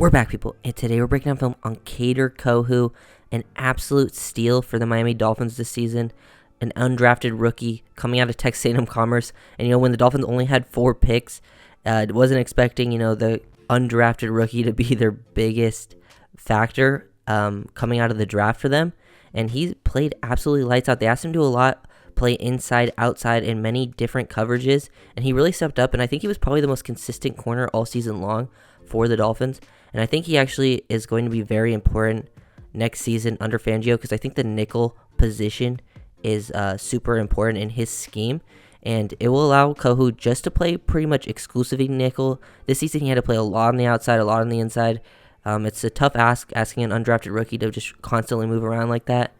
We're back, people, and today we're breaking down film on Kader Kohou, an absolute steal for the Miami Dolphins this season, an undrafted rookie coming out of Texas A&M Commerce. And when the Dolphins only had 4 picks, wasn't expecting the undrafted rookie to be their biggest factor coming out of the draft for them. And he played absolutely lights out. They asked him to do a lot, play inside, outside, in many different coverages, and he really stepped up. And I think he was probably the most consistent corner all season long for the Dolphins. And I think he actually is going to be very important next season under Fangio, because I think the nickel position is super important in his scheme. And it will allow Kohou just to play pretty much exclusively nickel. This season he had to play a lot on the outside, a lot on the inside. It's a tough ask, asking an undrafted rookie to just constantly move around like that.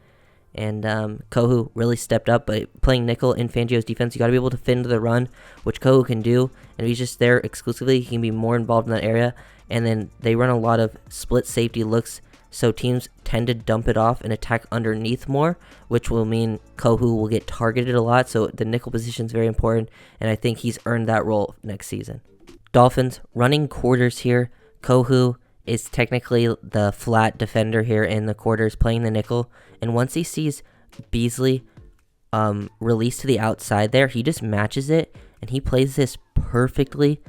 And Kohou really stepped up, but playing nickel in Fangio's defense, you got to be able to fit into the run, which Kohou can do. And if he's just there exclusively, he can be more involved in that area. And then they run a lot of split safety looks, so teams tend to dump it off and attack underneath more, which will mean Kohou will get targeted a lot. So the nickel position is very important, and I think he's earned that role next season. Dolphins running quarters here. Kohou is technically the flat defender here in the quarters, playing the nickel. And once he sees Beasley release to the outside there, he just matches it, and he plays this perfectly.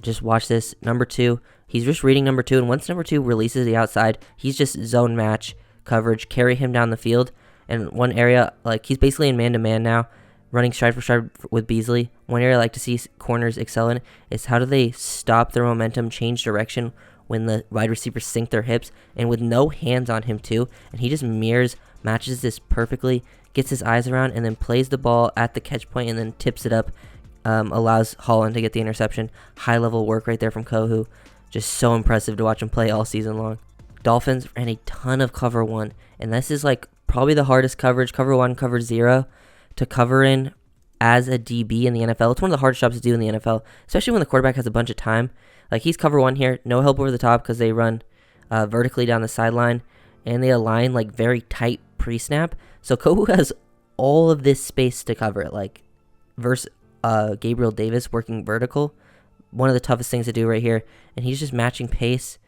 Just watch this. Number 2, he's just reading number 2, and once number 2 releases the outside, he's just zone match coverage, carry him down the field. And one area, like, he's basically in man-to-man now, running stride for stride with Beasley. One area I like to see corners excel in is how do they stop their momentum, change direction when the wide receivers sink their hips, and with no hands on him too. And he just matches this perfectly, gets his eyes around, and then plays the ball at the catch point and then tips it up. Allows Holland to get the interception. High level work right there from Kohou. Just so impressive to watch him play all season long. Dolphins ran a ton of cover 1, and this is like probably the hardest coverage, cover 1, cover 0, to cover in as a DB in the NFL. It's one of the hardest jobs to do in the NFL, especially when the quarterback has a bunch of time. Like, he's cover 1 here, no help over the top because they run vertically down the sideline, and they align like very tight pre-snap. So Kohou has all of this space to cover it, like versus Gabriel Davis working vertical. One of the toughest things to do right here. And he's just matching pace.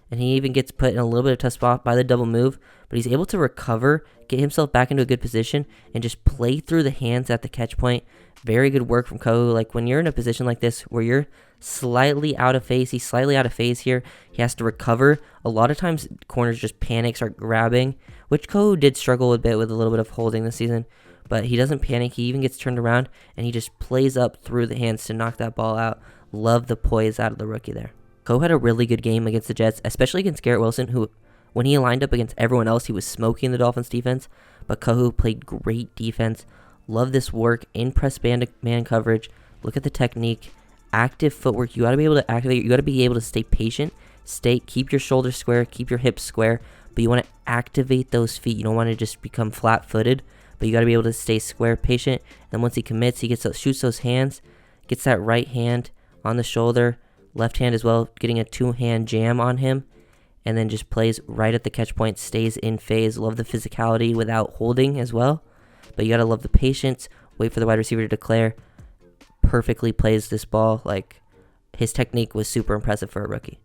And he even gets put in a little bit of a tough spot by the double move. But he's able to recover, get himself back into a good position, and just play through the hands at the catch point. Very good work from Kohou. Like, when you're in a position like this where you're slightly out of phase, he's slightly out of phase here. He has to recover. A lot of times corners just panic, start grabbing, which Kohou did struggle a bit with a little bit of holding this season. But he doesn't panic. He even gets turned around, and he just plays up through the hands to knock that ball out. Love the poise out of the rookie there. Kohou had a really good game against the Jets, especially against Garrett Wilson, who, when he lined up against everyone else, he was smoking the Dolphins defense. But Kohou played great defense. Love this work in press man coverage. Look at the technique. Active footwork. You got to be able to activate. You got to be able to stay patient. Keep your shoulders square. Keep your hips square. But you want to activate those feet. You don't want to just become flat-footed. But you got to be able to stay square, patient. And once he commits, he shoots those hands, gets that right hand on the shoulder, left hand as well, getting a 2-hand jam on him, and then just plays right at the catch point, stays in phase. Love the physicality without holding as well. But you got to love the patience, wait for the wide receiver to declare. Perfectly plays this ball. Like, his technique was super impressive for a rookie.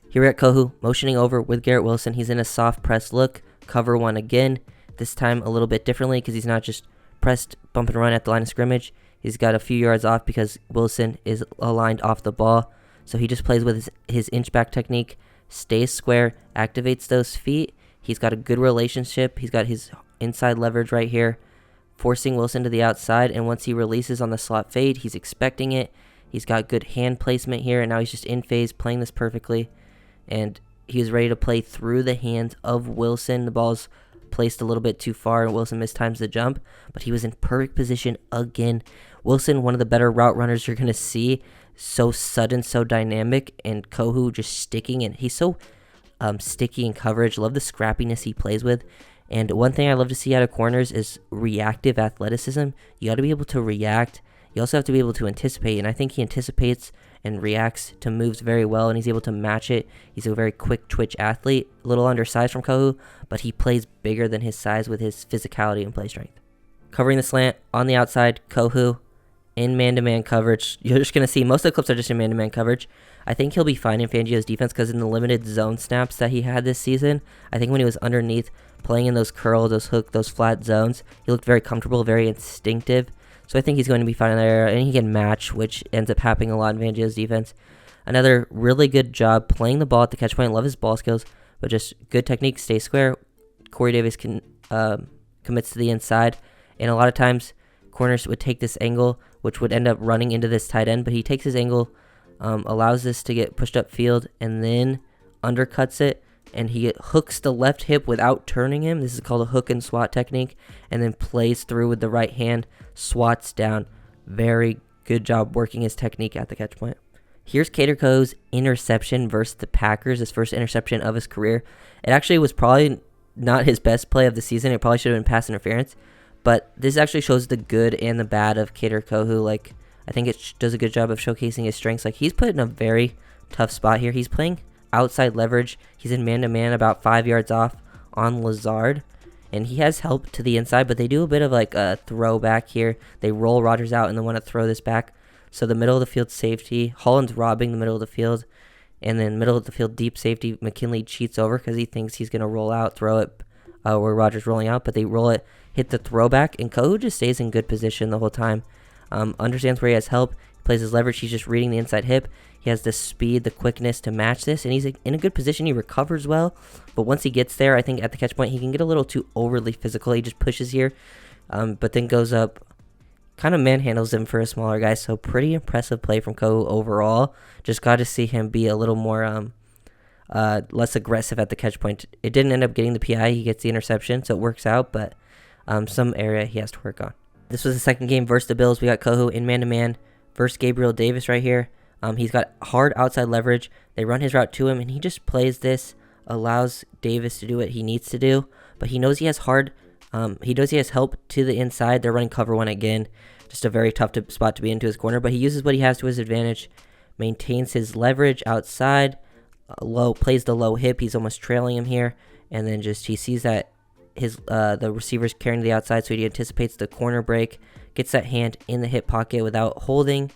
Here we're at Kohou, motioning over with Garrett Wilson. He's in a soft press look, cover 1 again. This time a little bit differently because he's not just pressed, bump and run at the line of scrimmage. He's got a few yards off because Wilson is aligned off the ball. So he just plays with his inch back technique, stays square, activates those feet. He's got a good relationship. He's got his inside leverage right here, forcing Wilson to the outside. And once he releases on the slot fade, he's expecting it. He's got good hand placement here, and now he's just in phase, playing this perfectly. And he was ready to play through the hands of Wilson. The ball's placed a little bit too far, and Wilson mistimes the jump, but he was in perfect position again. Wilson, one of the better route runners you're going to see. So sudden, so dynamic, and Kohou just sticking, and he's so sticky in coverage. Love the scrappiness he plays with. And one thing I love to see out of corners is reactive athleticism. You got to be able to react. You also have to be able to anticipate, and I think he anticipates and reacts to moves very well, and he's able to match it. He's a very quick twitch athlete, a little undersized from Kohou, but he plays bigger than his size with his physicality and play strength. Covering the slant on the outside, Kohou, in man-to-man coverage. You're just going to see most of the clips are just in man-to-man coverage. I think he'll be fine in Fangio's defense because in the limited zone snaps that he had this season, I think when he was underneath playing in those curl, those hook, those flat zones, he looked very comfortable, very instinctive. So I think he's going to be fine there, and he can match, which ends up happening a lot in Fangio's defense. Another really good job playing the ball at the catch point. Love his ball skills, but just good technique, stay square. Corey Davis commits to the inside, and a lot of times corners would take this angle, which would end up running into this tight end, but he takes his angle, allows this to get pushed up field, and then undercuts it, and he hooks the left hip without turning him. This is called a hook and swat technique, and then plays through with the right hand, swats down. Very good job working his technique at the catch point. Here's Kader Kohou's interception versus the Packers, his first interception of his career. It actually was probably not his best play of the season. It probably should have been pass interference, but this actually shows the good and the bad of Kader Kohou. Like, I think it does a good job of showcasing his strengths. Like, he's put in a very tough spot here. He's playing outside leverage. He's in man-to-man about 5 yards off on Lazard, and he has help to the inside, but they do a bit of like a throwback here. They roll Rodgers out and then want to throw this back. So the middle of the field safety, Holland's robbing the middle of the field, and then middle of the field deep safety, McKinley cheats over because he thinks he's going to roll out, throw it where Rodgers rolling out, but they roll it, hit the throwback, and Kohou just stays in good position the whole time. Understands where he has help, plays his leverage, he's just reading the inside hip. He has the speed, the quickness to match this, and he's in a good position. He recovers well, but once he gets there, I think at the catch point, he can get a little too overly physical. He just pushes here, but then goes up, kind of manhandles him for a smaller guy. So pretty impressive play from Kohou overall. Just got to see him be a little more less aggressive at the catch point. It didn't end up getting the PI. He gets the interception, so it works out, but some area he has to work on. This was the second game versus the Bills. We got Kohou in man-to-man versus Gabriel Davis right here. He's got hard outside leverage. They run his route to him, and he just plays this, allows Davis to do what he needs to do, but he knows he has help to the inside. They're running cover one again. Just a very tough spot to be into his corner, but he uses what he has to his advantage, maintains his leverage outside, plays the low hip. He's almost trailing him here, and then just he sees that the receiver's carrying to the outside, so he anticipates the corner break, gets that hand in the hip pocket without holding,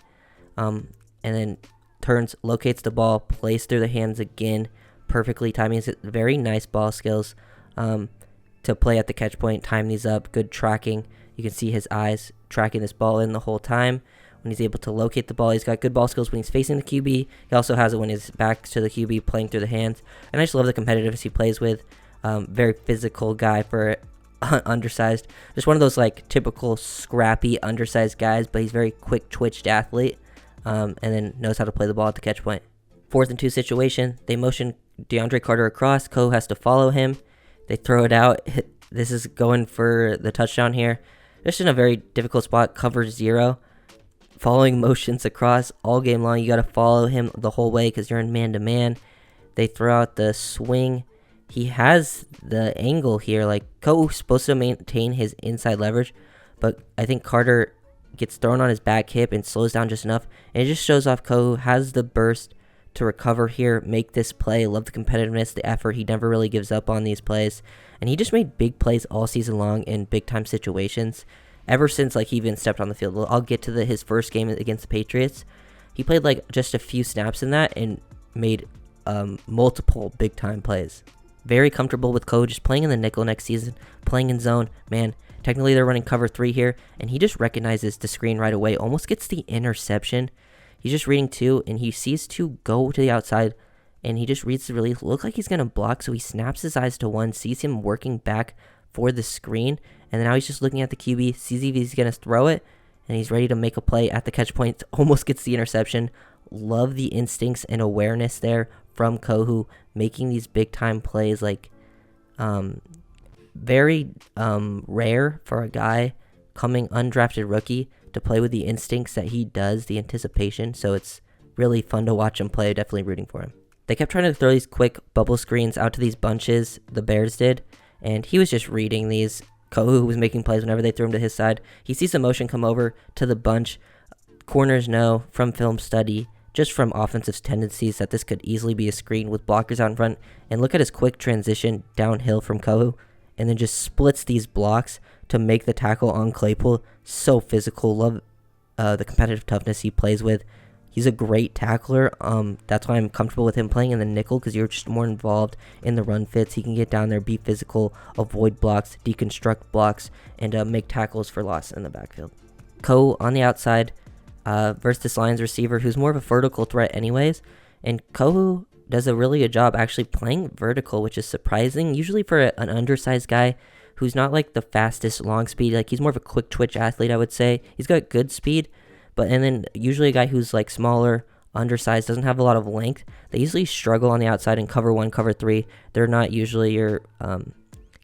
and then turns, locates the ball, plays through the hands again, perfectly timing it. Very nice ball skills to play at the catch point, time these up, good tracking. You can see his eyes tracking this ball in the whole time. When he's able to locate the ball, he's got good ball skills when he's facing the QB. He also has it when he's back to the QB, playing through the hands. And I just love the competitiveness he plays with. Very physical guy for undersized. Just one of those like typical scrappy undersized guys, but he's very quick twitched athlete, and then knows how to play the ball at the catch point. 4th and 2 situation. They motion DeAndre Carter across. Kohou has to follow him. They throw it out. This is going for the touchdown here. Just in a very difficult spot. Cover 0. Following motions across all game long. You got to follow him the whole way because you're in man-to-man. They throw out the swing. He has the angle here. Like, Kohou's supposed to maintain his inside leverage, but I think Carter gets thrown on his back hip and slows down just enough. And it just shows off Kohou has the burst to recover here, make this play. Love the competitiveness, the effort. He never really gives up on these plays. And he just made big plays all season long in big-time situations. Ever since like he even stepped on the field. I'll get to his first game against the Patriots. He played like just a few snaps in that and made multiple big-time plays. Very comfortable with Kohou, just playing in the nickel next season, playing in zone. Man, technically they're running cover 3 here, and he just recognizes the screen right away, almost gets the interception. He's just reading 2, and he sees 2 go to the outside, and he just reads the release. Look like he's going to block, so he snaps his eyes to 1, sees him working back for the screen, and now he's just looking at the QB, sees if he's going to throw it, and he's ready to make a play at the catch point, almost gets the interception. Love the instincts and awareness there from Kohou, making these big-time plays, like, very rare for a guy coming undrafted rookie to play with the instincts that he does, the anticipation, so it's really fun to watch him play. Definitely rooting for him. They kept trying to throw these quick bubble screens out to these bunches, the Bears did, and he was just reading these. Kohou was making plays whenever they threw him to his side. He sees the motion come over to the bunch. Corners know from film study, just from offensive tendencies, that this could easily be a screen with blockers out in front. And look at his quick transition downhill from Kohou, and then just splits these blocks to make the tackle on Claypool. So physical. Love the competitive toughness he plays with. He's a great tackler. That's why I'm comfortable with him playing in the nickel, because you're just more involved in the run fits. He can get down there, be physical, avoid blocks, deconstruct blocks, and make tackles for loss in the backfield. Kohou on the outside versus this Lions receiver who's more of a vertical threat anyways. And Kohou does a really good job actually playing vertical, which is surprising. Usually for an undersized guy who's not like the fastest long speed, like he's more of a quick twitch athlete, I would say. He's got good speed, and then usually a guy who's like smaller, undersized, doesn't have a lot of length, they usually struggle on the outside in cover 1, cover 3. They're not usually your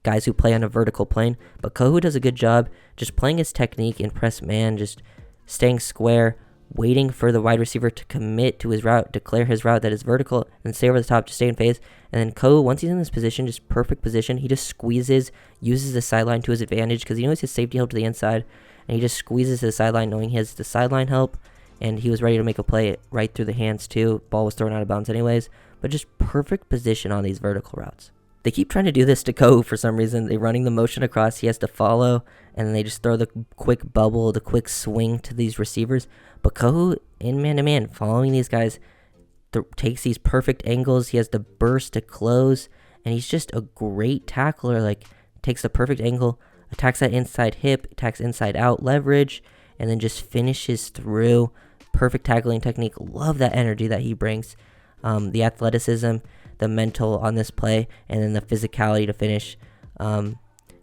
guys who play on a vertical plane, but Kohou does a good job just playing his technique in press man, just staying square, waiting for the wide receiver to commit to his route, declare his route that is vertical, and stay over the top, just stay in phase. And then Kohou, once he's in this position, just perfect position, he just squeezes, uses the sideline to his advantage because he knows his safety help to the inside, and he just squeezes to the sideline knowing he has the sideline help, and he was ready to make a play right through the hands too. Ball was thrown out of bounds anyways, but just perfect position on these vertical routes. They keep trying to do this to Kohou for some reason. They're running the motion across, he has to follow, and then they just throw the quick bubble, the quick swing to these receivers. But Kohou, in man-to-man, following these guys, takes these perfect angles. He has the burst to close, and he's just a great tackler. Like, takes the perfect angle, attacks that inside hip, attacks inside out leverage, and then just finishes through. Perfect tackling technique. Love that energy that he brings. The athleticism, the mental on this play, and then the physicality to finish.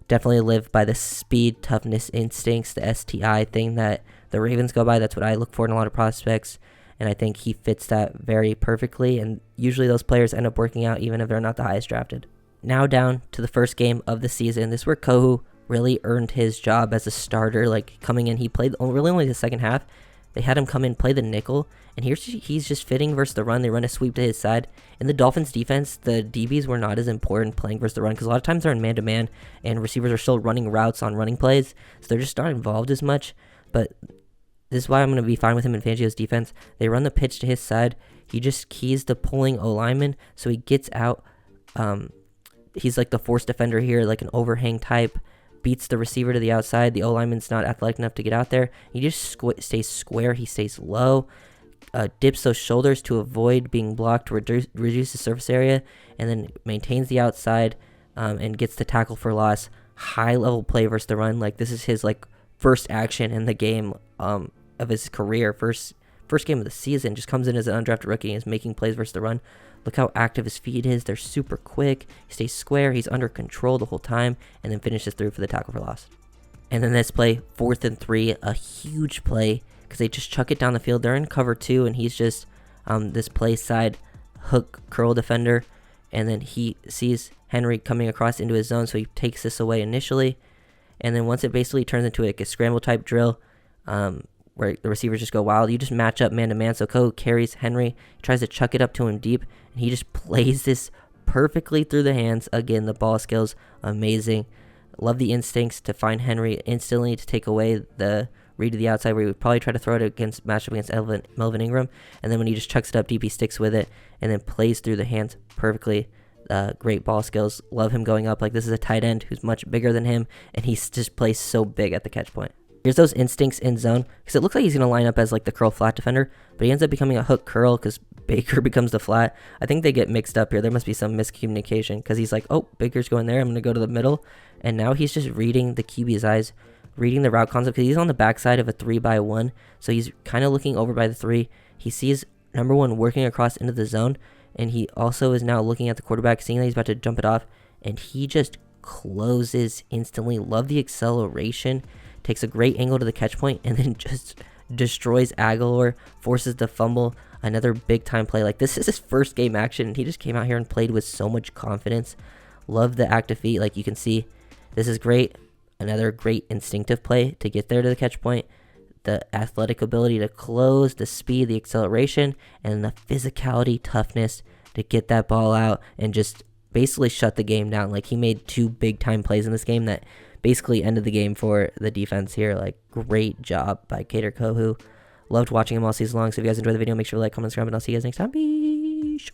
Definitely live by the speed, toughness, instincts, the STI thing that the Ravens go by. That's what I look for in a lot of prospects, and I think he fits that very perfectly, and usually those players end up working out even if they're not the highest drafted. Now down to the first game of the season. This is where Kohou really earned his job as a starter. Like, coming in, he played really only the second half. They had him come in, play the nickel, and he's just fitting versus the run. They run a sweep to his side. In the Dolphins defense, the DBs were not as important playing versus the run because a lot of times they're in man-to-man and receivers are still running routes on running plays, so they're just not involved as much. But this is why I'm going to be fine with him in Fangio's defense. They run the pitch to his side. He just keys the pulling O-lineman, so he gets out. He's like the force defender here, like an overhang type. Beats the receiver to the outside. The O-lineman's not athletic enough to get out there. He just stays square. He stays low. Dips those shoulders to avoid being blocked, to reduce the surface area, and then maintains the outside and gets the tackle for loss. High level play versus the run. Like, this is his like first action in the game of his career. First game of the season. Just comes in as an undrafted rookie and is making plays versus the run. Look how active his feet is. They're super quick. He stays square. He's under control the whole time, and then finishes through for the tackle for loss. And then this play, 4th and 3, a huge play because they just chuck it down the field. They're in cover 2, and he's just this play side hook curl defender, and then he sees Henry coming across into his zone, so he takes this away initially, and then once it basically turns into like a scramble type drill, where the receivers just go wild, you just match up man-to-man. So Kohou carries Henry, tries to chuck it up to him deep, and he just plays this perfectly through the hands. Again, the ball skills, amazing. Love the instincts to find Henry instantly to take away the read to the outside, where he would probably try to throw it against matchup against Melvin Ingram. And then when he just chucks it up deep, he sticks with it and then plays through the hands perfectly. Great ball skills. Love him going up. Like, this is a tight end who's much bigger than him, and he just plays so big at the catch point. Here's those instincts in zone, because it looks like he's going to line up as like the curl flat defender, but he ends up becoming a hook curl because Baker becomes the flat. I think they get mixed up here. There must be some miscommunication because he's like, oh, Baker's going there, I'm going to go to the middle. And now he's just reading the QB's eyes, reading the route concept, because he's on the backside of a 3-by-1. So he's kind of looking over by the 3. He sees number 1 working across into the zone, and he also is now looking at the quarterback, seeing that he's about to jump it off, and he just closes instantly. Love the acceleration. Takes a great angle to the catch point, and then just destroys Aguilar, forces the fumble. Another big time play. Like, this is his first game action, and he just came out here and played with so much confidence. Love the active feet. Like, you can see, this is great. Another great instinctive play to get there to the catch point. The athletic ability to close, the speed, the acceleration, and the physicality, toughness to get that ball out and just basically shut the game down. Like, he made 2 big time plays in this game that basically ended the game for the defense here. Like, great job by Kader Kohou. Loved watching him all season long. So if you guys enjoyed the video, make sure to like, comment, subscribe, and I'll see you guys next time. Peace.